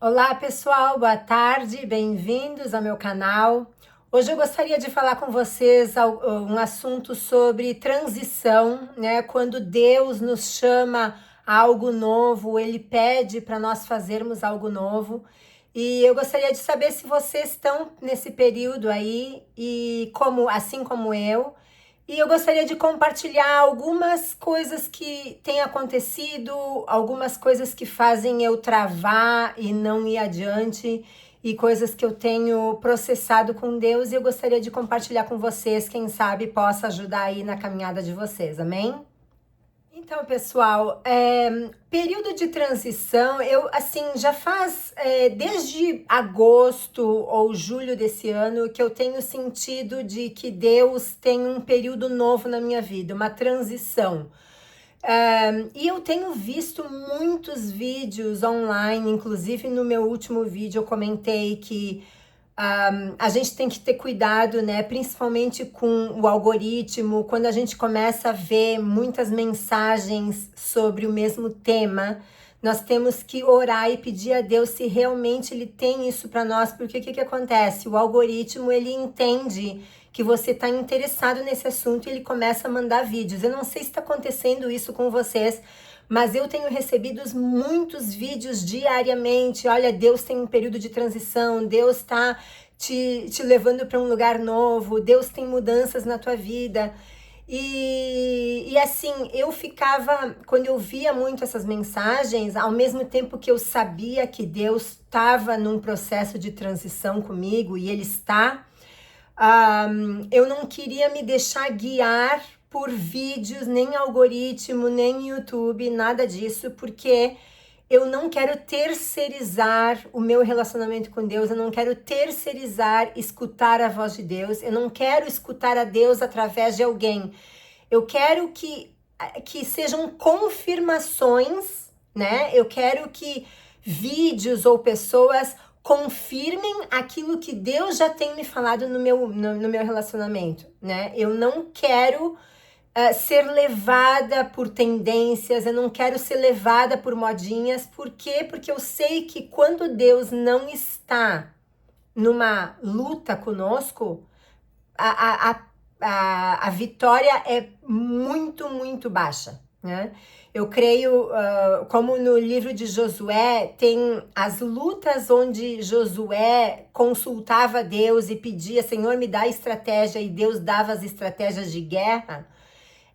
Olá pessoal, boa tarde, bem-vindos ao meu canal. Hoje eu gostaria de falar com vocês um assunto sobre transição, né? Quando Deus nos chama a algo novo, Ele pede para nós fazermos algo novo. E eu gostaria de saber se vocês estão nesse período aí e assim como eu. E eu gostaria de compartilhar algumas coisas que têm acontecido, algumas coisas que fazem eu travar e não ir adiante, e coisas que eu tenho processado com Deus, e eu gostaria de compartilhar com vocês, quem sabe possa ajudar aí na caminhada de vocês, amém? Então, pessoal, período de transição, eu, assim, já faz desde agosto ou julho desse ano que eu tenho sentido de que Deus tem um período novo na minha vida, uma transição. E eu tenho visto muitos vídeos online, inclusive no meu último vídeo eu comentei que a gente tem que ter cuidado, né? Principalmente com o algoritmo, quando a gente começa a ver muitas mensagens sobre o mesmo tema, nós temos que orar e pedir a Deus se realmente Ele tem isso para nós, porque o que acontece? O algoritmo, ele entende que você está interessado nesse assunto e ele começa a mandar vídeos. Eu não sei se está acontecendo isso com vocês, mas eu tenho recebido muitos vídeos diariamente. Olha, Deus tem um período de transição, Deus está te levando para um lugar novo, Deus tem mudanças na tua vida. E assim, eu ficava, quando eu via muito essas mensagens, ao mesmo tempo que eu sabia que Deus estava num processo de transição comigo, e Ele está, eu não queria me deixar guiar por vídeos, nem algoritmo, nem YouTube, nada disso, porque eu não quero terceirizar o meu relacionamento com Deus, eu não quero terceirizar escutar a voz de Deus, eu não quero escutar a Deus através de alguém. Eu quero que sejam confirmações, né? Eu quero que vídeos ou pessoas confirmem aquilo que Deus já tem me falado no meu relacionamento, né? Eu não quero ser levada por tendências, eu não quero ser levada por modinhas. Por quê? Porque eu sei que quando Deus não está numa luta conosco, a vitória é muito, muito baixa, né? Eu creio, como no livro de Josué, tem as lutas onde Josué consultava Deus e pedia, Senhor, me dá estratégia, e Deus dava as estratégias de guerra.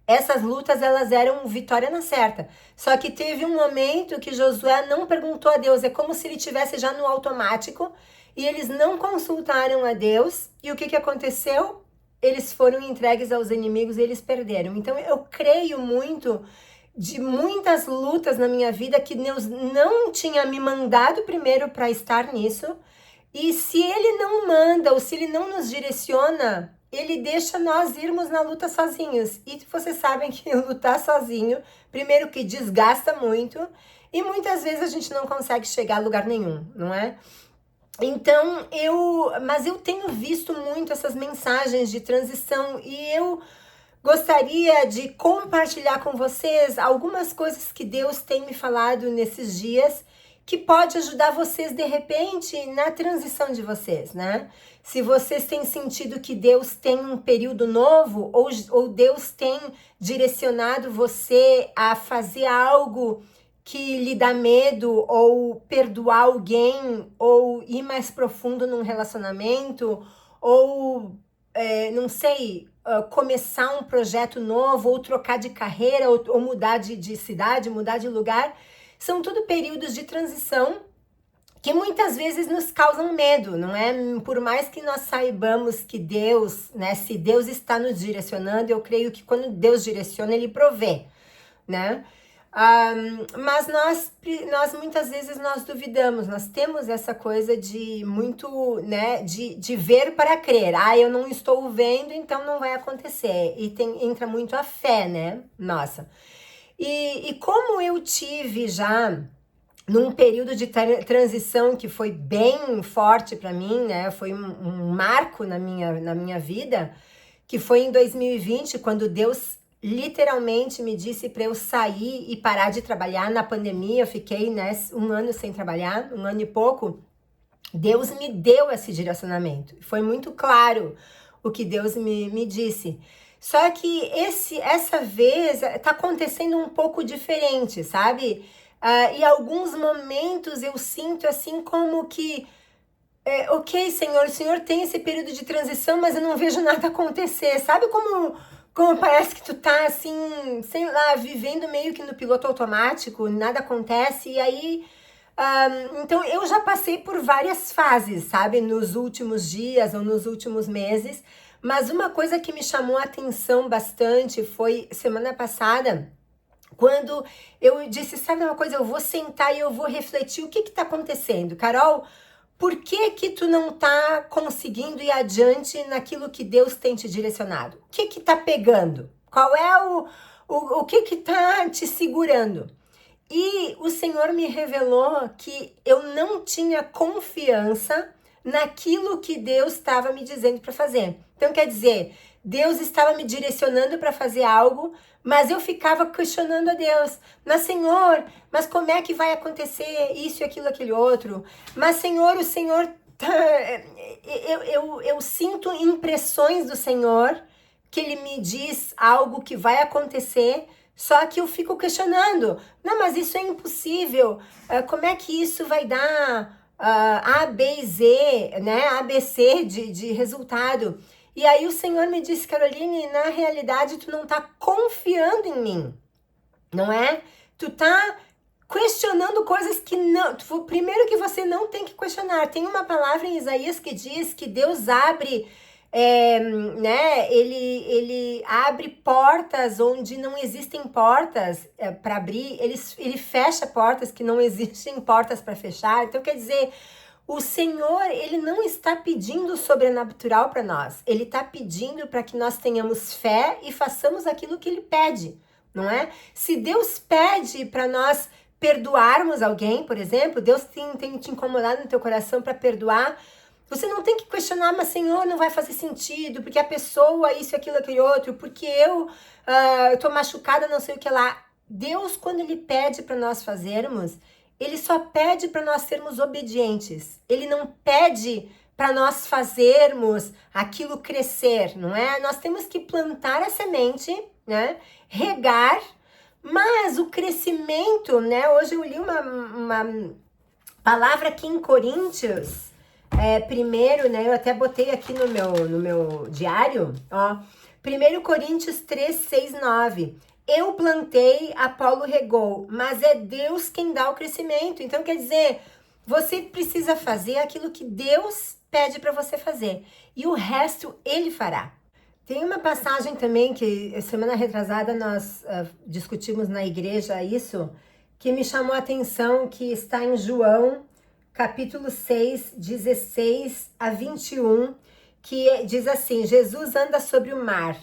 Essas lutas, elas eram vitória na certa. Só que teve um momento que Josué não perguntou a Deus, é como se ele estivesse já no automático, e eles não consultaram a Deus, e o que aconteceu? Eles foram entregues aos inimigos e eles perderam. Então eu creio muito de muitas lutas na minha vida que Deus não tinha me mandado primeiro para estar nisso, e se Ele não manda ou se Ele não nos direciona, Ele deixa nós irmos na luta sozinhos. E vocês sabem que lutar sozinho, primeiro que desgasta muito, e muitas vezes a gente não consegue chegar a lugar nenhum, não é? Então, mas eu tenho visto muito essas mensagens de transição, e eu gostaria de compartilhar com vocês algumas coisas que Deus tem me falado nesses dias, que pode ajudar vocês de repente na transição de vocês, né? Se vocês têm sentido que Deus tem um período novo, ou Deus tem direcionado você a fazer algo que lhe dá medo, ou perdoar alguém, ou ir mais profundo num relacionamento, ou não sei, começar um projeto novo, ou trocar de carreira, ou mudar de cidade, mudar de lugar. São tudo períodos de transição que muitas vezes nos causam medo, não é? Por mais que nós saibamos que Deus, né, se Deus está nos direcionando, eu creio que quando Deus direciona, Ele provê, né? Mas nós muitas vezes nós duvidamos, nós temos essa coisa de muito, né, de ver para crer. Eu não estou vendo, então não vai acontecer. E entra muito a fé, né? Nossa. E como eu tive já num período de transição que foi bem forte para mim, né? Foi um marco na minha vida, que foi em 2020, quando Deus literalmente me disse para eu sair e parar de trabalhar. Na pandemia eu fiquei, né, 1 ano sem trabalhar, 1 ano e pouco. Deus me deu esse direcionamento. Foi muito claro o que Deus me disse. Só que essa vez tá acontecendo um pouco diferente, sabe? E alguns momentos eu sinto assim como que ok, Senhor, o Senhor tem esse período de transição, mas eu não vejo nada acontecer. Sabe como parece que tu tá assim, sei lá, vivendo meio que no piloto automático, nada acontece, e aí... então eu já passei por várias fases, sabe, nos últimos dias ou nos últimos meses, mas uma coisa que me chamou a atenção bastante foi semana passada, quando eu disse, sabe uma coisa, eu vou sentar e eu vou refletir o que tá acontecendo. Carol, por que que tu não tá conseguindo ir adiante naquilo que Deus tem te direcionado? O que que tá pegando? Qual é o que tá te segurando? E o Senhor me revelou que eu não tinha confiança naquilo que Deus estava me dizendo para fazer. Então, quer dizer, Deus estava me direcionando para fazer algo, mas eu ficava questionando a Deus. Mas, Senhor, mas como é que vai acontecer isso, aquilo, aquele outro? Mas, Senhor, o Senhor... Eu sinto impressões do Senhor que Ele me diz algo que vai acontecer, só que eu fico questionando. Não, mas isso é impossível. Como é que isso vai dar A, B e Z, né? A, B, C de resultado? E aí o Senhor me disse, Caroline, na realidade tu não tá confiando em mim, não é? Tu tá questionando coisas que não... Primeiro que você não tem que questionar. Tem uma palavra em Isaías que diz que Deus abre... né? Ele abre portas onde não existem portas para abrir, ele fecha portas que não existem portas para fechar. Então, quer dizer, o Senhor, ele não está pedindo sobrenatural para nós, ele está pedindo para que nós tenhamos fé e façamos aquilo que ele pede, não é? Se Deus pede para nós perdoarmos alguém, por exemplo, Deus tem te incomodado no teu coração para perdoar, você não tem que questionar, mas Senhor, não vai fazer sentido, porque a pessoa, isso, aquilo, aquele outro, porque eu tô machucada, não sei o que lá. Deus, quando Ele pede para nós fazermos, Ele só pede para nós sermos obedientes. Ele não pede para nós fazermos aquilo crescer, não é? Nós temos que plantar a semente, né? Regar, mas o crescimento, né? Hoje eu li uma palavra aqui em Coríntios, primeiro, né, eu até botei aqui no meu diário, ó, 1 Coríntios 3, 6, 9. Eu plantei, Apolo regou, mas é Deus quem dá o crescimento. Então, quer dizer, você precisa fazer aquilo que Deus pede para você fazer. E o resto, Ele fará. Tem uma passagem também que semana retrasada nós discutimos na igreja isso, que me chamou a atenção, que está em João, capítulo 6, 16 a 21, que diz assim, Jesus anda sobre o mar.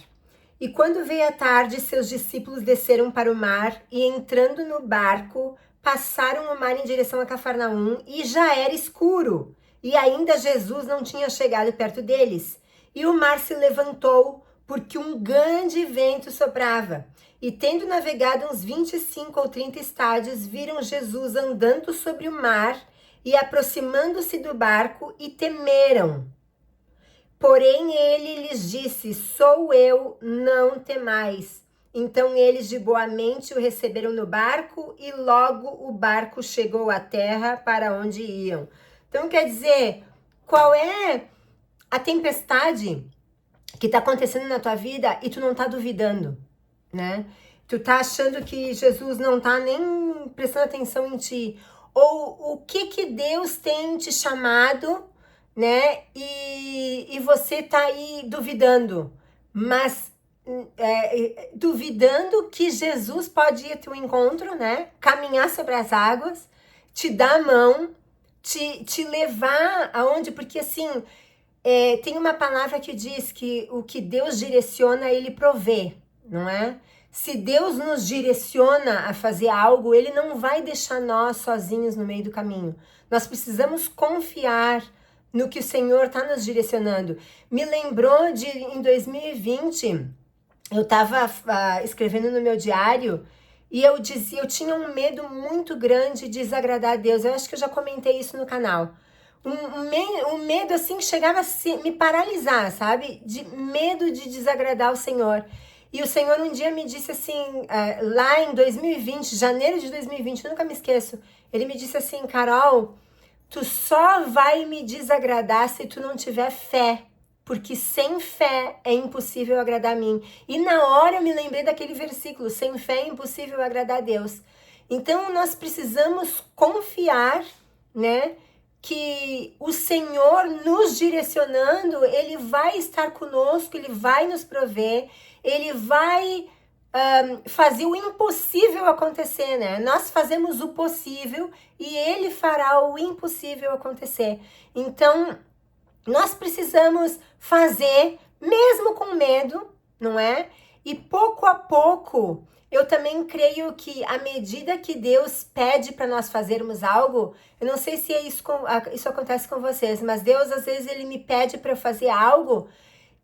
E quando veio a tarde, seus discípulos desceram para o mar e entrando no barco, passaram o mar em direção a Cafarnaum e já era escuro. E ainda Jesus não tinha chegado perto deles. E o mar se levantou porque um grande vento soprava. E tendo navegado uns 25 ou 30 estádios, viram Jesus andando sobre o mar e aproximando-se do barco e temeram. Porém ele lhes disse, sou eu, não temais. Então eles de boa mente o receberam no barco e logo o barco chegou à terra para onde iam. Então quer dizer, qual é a tempestade que está acontecendo na tua vida e tu não está duvidando, né? Tu tá achando que Jesus não tá nem prestando atenção em ti. Ou o que Deus tem te chamado, né? E você tá aí duvidando. Mas duvidando que Jesus pode ir ao teu encontro, né? Caminhar sobre as águas, te dar a mão, te levar aonde? Porque assim, tem uma palavra que diz que o que Deus direciona, Ele provê, não é? Se Deus nos direciona a fazer algo, Ele não vai deixar nós sozinhos no meio do caminho. Nós precisamos confiar no que o Senhor está nos direcionando. Me lembrou de, em 2020, eu estava escrevendo no meu diário e eu dizia, eu tinha um medo muito grande de desagradar a Deus. Eu acho que eu já comentei isso no canal. Um medo assim que chegava a me paralisar, sabe? De medo de desagradar o Senhor. E o Senhor um dia me disse assim, lá em 2020, janeiro de 2020, eu nunca me esqueço. Ele me disse assim, Carol, tu só vai me desagradar se tu não tiver fé. Porque sem fé é impossível agradar a mim. E na hora eu me lembrei daquele versículo, sem fé é impossível agradar a Deus. Então nós precisamos confiar, né, que o Senhor nos direcionando, Ele vai estar conosco, Ele vai nos prover, Ele vai fazer o impossível acontecer, né? Nós fazemos o possível e Ele fará o impossível acontecer. Então, nós precisamos fazer, mesmo com medo, não é? E pouco a pouco, eu também creio que à medida que Deus pede para nós fazermos algo, eu não sei se isso acontece com vocês, mas Deus às vezes Ele me pede para eu fazer algo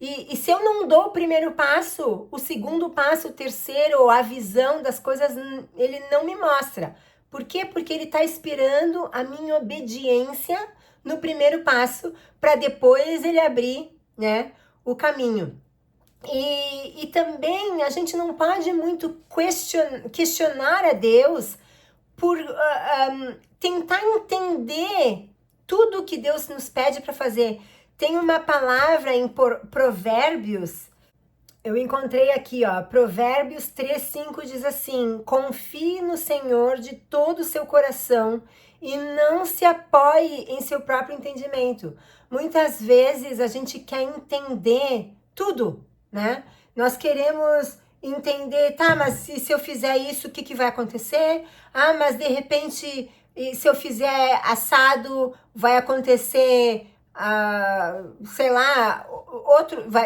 e se eu não dou o primeiro passo, o segundo passo, o terceiro, a visão das coisas, Ele não me mostra. Por quê? Porque Ele está esperando a minha obediência no primeiro passo, para depois ele abrir, né, o caminho. E também a gente não pode muito questionar a Deus por tentar entender tudo que Deus nos pede para fazer. Tem uma palavra em Provérbios, eu encontrei aqui, ó, Provérbios 3:5 diz assim: confie no Senhor de todo o seu coração e não se apoie em seu próprio entendimento. Muitas vezes a gente quer entender tudo, né? Nós queremos entender, tá, mas se eu fizer isso, o que vai acontecer? Ah, mas de repente, se eu fizer assado, vai acontecer, sei lá,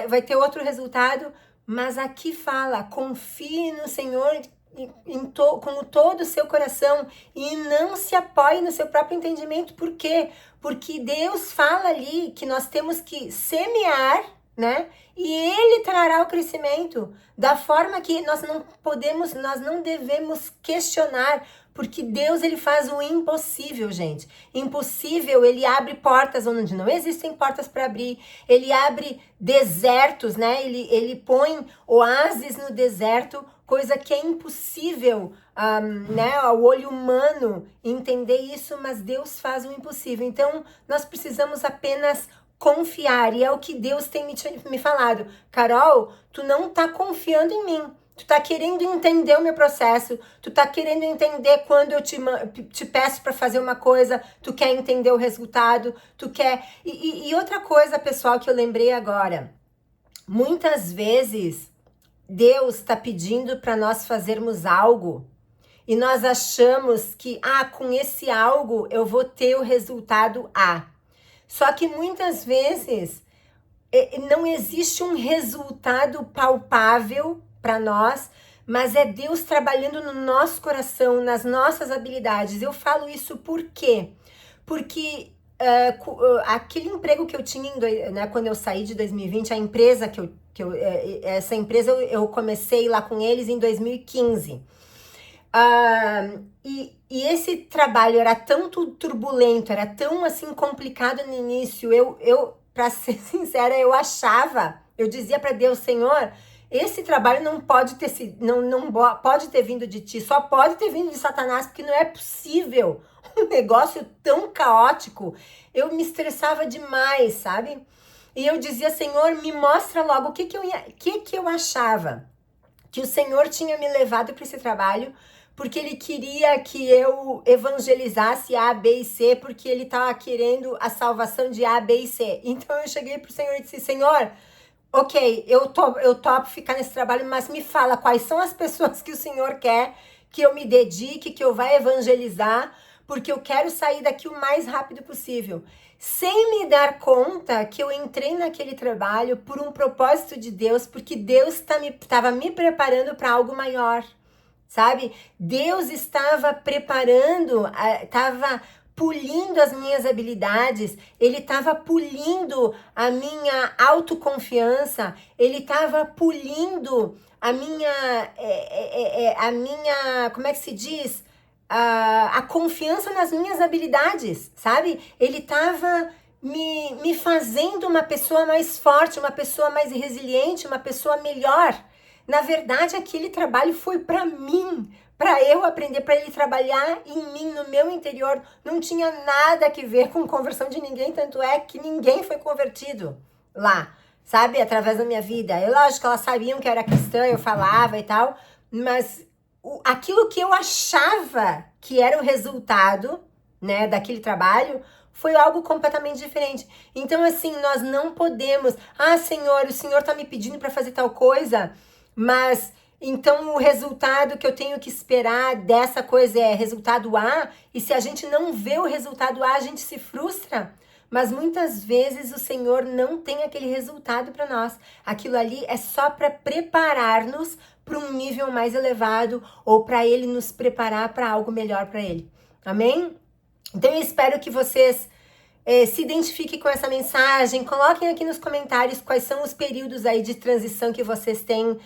vai ter outro resultado. Mas aqui fala, confie no Senhor com todo o seu coração e não se apoie no seu próprio entendimento. Por quê? Porque Deus fala ali que nós temos que semear, né? E Ele trará o crescimento da forma que nós não devemos questionar, porque Deus, Ele faz o impossível, gente. Impossível, Ele abre portas onde não existem portas para abrir. Ele abre desertos, né? Ele põe oásis no deserto, coisa que é impossível, né, ao olho humano entender isso, mas Deus faz o impossível. Então, nós precisamos apenas confiar, e é o que Deus tem me falado. Carol, tu não tá confiando em mim. Tu tá querendo entender o meu processo, tu tá querendo entender quando eu te peço para fazer uma coisa, tu quer entender o resultado, tu quer... E outra coisa, pessoal, que eu lembrei agora, muitas vezes Deus está pedindo para nós fazermos algo e nós achamos que, com esse algo eu vou ter o resultado A. Só que muitas vezes não existe um resultado palpável para nós, mas é Deus trabalhando no nosso coração, nas nossas habilidades. Eu falo isso por quê? Porque aquele emprego que eu tinha, né, quando eu saí de 2020, a empresa essa empresa eu comecei lá com eles em 2015. E esse trabalho era tão turbulento, era tão assim complicado no início. Eu para ser sincera, eu dizia para Deus, Senhor, esse trabalho não pode ter sido, não pode ter vindo de ti, só pode ter vindo de Satanás, porque não é possível um negócio tão caótico. Eu me estressava demais, sabe? E eu dizia, Senhor, me mostra logo o que eu achava. Que o Senhor tinha me levado para esse trabalho porque Ele queria que eu evangelizasse A, B e C, porque Ele estava querendo a salvação de A, B e C. Então eu cheguei para o Senhor e disse, Senhor, ok, eu topo ficar nesse trabalho, mas me fala quais são as pessoas que o Senhor quer que eu me dedique, que eu vá evangelizar, porque eu quero sair daqui o mais rápido possível. Sem me dar conta que eu entrei naquele trabalho por um propósito de Deus, porque Deus estava me preparando para algo maior, sabe? Deus estava preparando, estava polindo as minhas habilidades, ele estava polindo a minha autoconfiança, ele estava polindo a minha, como é que se diz? A confiança nas minhas habilidades, sabe? Ele estava me fazendo uma pessoa mais forte, uma pessoa mais resiliente, uma pessoa melhor. Na verdade, aquele trabalho foi para mim, para eu aprender, para ele trabalhar em mim, no meu interior. Não tinha nada a ver com conversão de ninguém, tanto é que ninguém foi convertido lá, sabe? Através da minha vida. Eu, lógico que elas sabiam que eu era cristã, eu falava e tal, mas aquilo que eu achava que era o resultado, né, daquele trabalho, foi algo completamente diferente. Então, assim, nós não podemos... Senhor, o Senhor tá me pedindo para fazer tal coisa, mas então o resultado que eu tenho que esperar dessa coisa é resultado A, e se a gente não vê o resultado A, a gente se frustra. Mas muitas vezes o Senhor não tem aquele resultado para nós. Aquilo ali é só para preparar-nos para um nível mais elevado ou para Ele nos preparar para algo melhor para Ele. Amém? Então eu espero que vocês se identifiquem com essa mensagem. Coloquem aqui nos comentários quais são os períodos aí de transição que vocês têm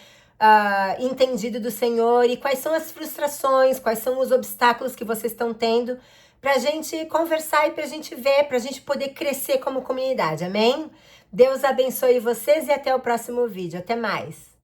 entendido do Senhor e quais são as frustrações, quais são os obstáculos que vocês estão tendo, pra gente conversar e pra gente ver, pra gente poder crescer como comunidade, amém? Deus abençoe vocês e até o próximo vídeo. Até mais!